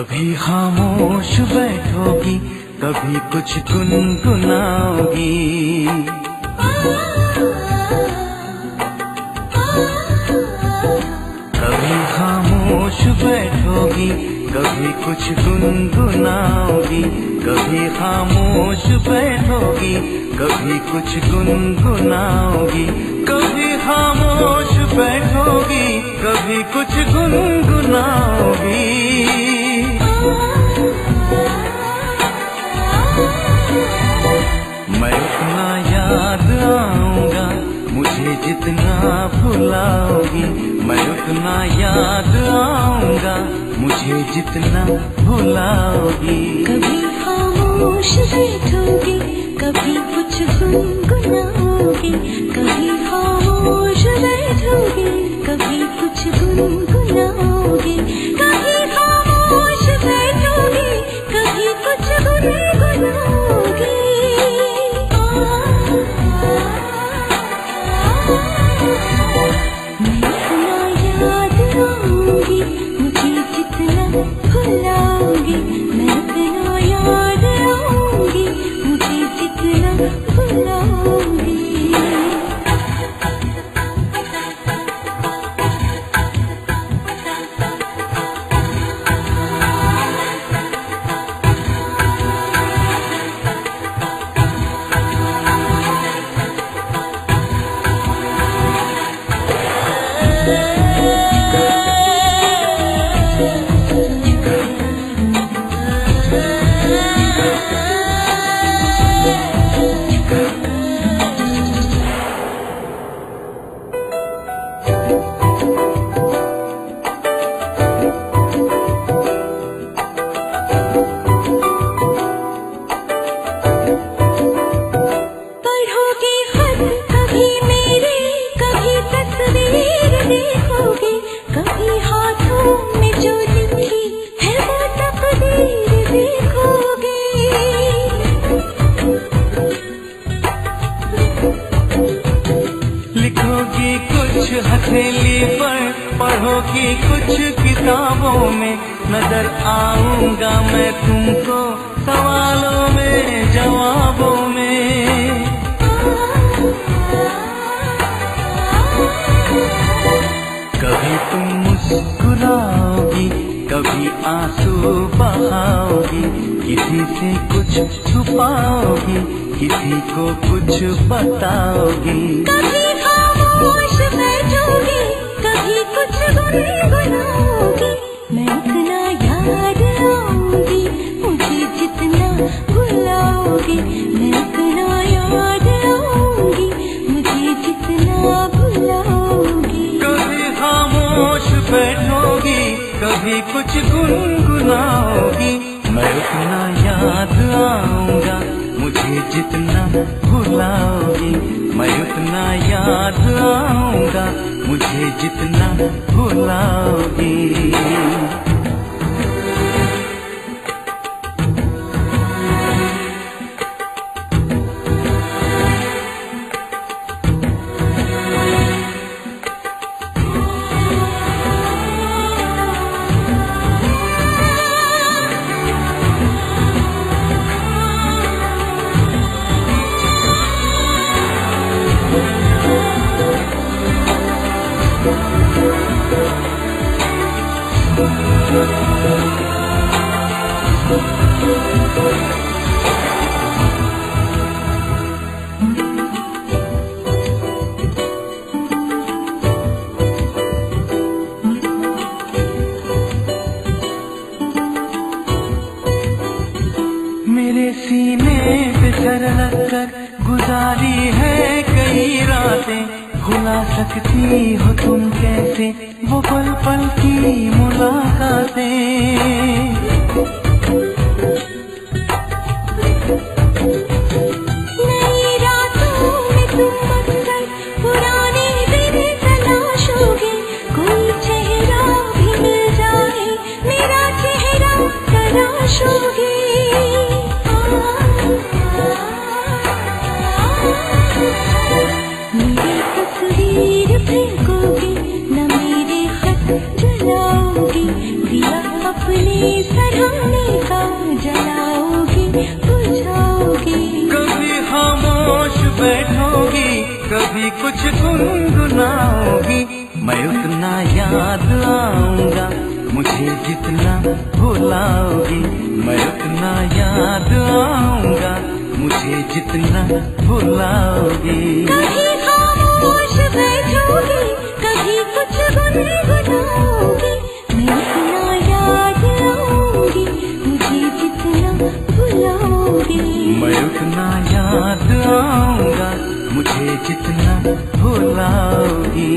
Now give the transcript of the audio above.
कभी खामोश बैठोगी, कभी कुछ गुनगुनाओगी। कभी खामोश बैठोगी, कभी कुछ गुनगुनाओगी। कभी खामोश बैठोगी, कभी कुछ गुनगुनाओगी। कभी खामोश बैठोगी, कभी कुछ गुनगुनाओगी। मैं उतना याद आऊंगा, मुझे जितना भुलाओगी। मैं उतना याद आऊंगा, मुझे जितना भुलाओगी। कभी खामोश बैठोगी, कभी कुछ गुनगुनाओगी। कभी खामोश बैठोगी, कभी कुछ गुनगुनाओगी। कभी खामोश बैठोगी, कभी कुछ गुनगुनाओगी। मैं इतना याद आऊंगी, मुझे जितना भुलाओगी। मैं इतना याद आऊंगी, मुझे जितना भुलाओगी। कभी हाथों में जो लिखी है वो तकदीर देखोगे। लिखोगी कुछ हथेली पर, पढ़ोगी कुछ किताबों में। नजर आऊंगा मैं तुमको सवालों में, जवाबों में। कभी तुम मुस्कुराओगी, कभी आंसू बहाओगी। किसी से कुछ छुपाओगी, किसी को कुछ बताओगी। कभी खामोश बैठोगी, कभी कुछ गुनगुनाओगी। मैं इतना याद आऊंगी, मुझे जितना भुलाओगी। मैं इतना याद आऊंगी, मुझे जितना भुलाओगी। कभी खामोश बैठोगी, कभी कुछ गुनगुनाओगी। मैं उतना याद आऊंगा, मुझे जितना भुलाओगी। मैं उतना याद आऊंगा, मुझे जितना भुलाओगी। मेरे सीने पे सर रखकर गुजारी है कई रातें। भुला सकती हो तुम कैसे वो पल पल की मुलाकातें। नई रातों में तुम अक्सर पुराने दिन तलाशोगे। कोई चेहरा भी मिल जाए, मेरा चेहरा तलाशोगे। मेरी तस्वीर फेंकोगे, न मेरे खत जलाओगी। दिया अपने मैं उतना याद आऊंगा मुझे जितना भुलाओगी। मैं उतना याद आऊंगा मुझे जितना भुलाओगी। कभी खामोश बैठोगी, कभी कुछ गुनगुनाओगी। मैं उतना याद आऊंगी मुझे जितना भुलाओगी। मैं उतना याद आऊंगा मुझे जितना भुलाओगी।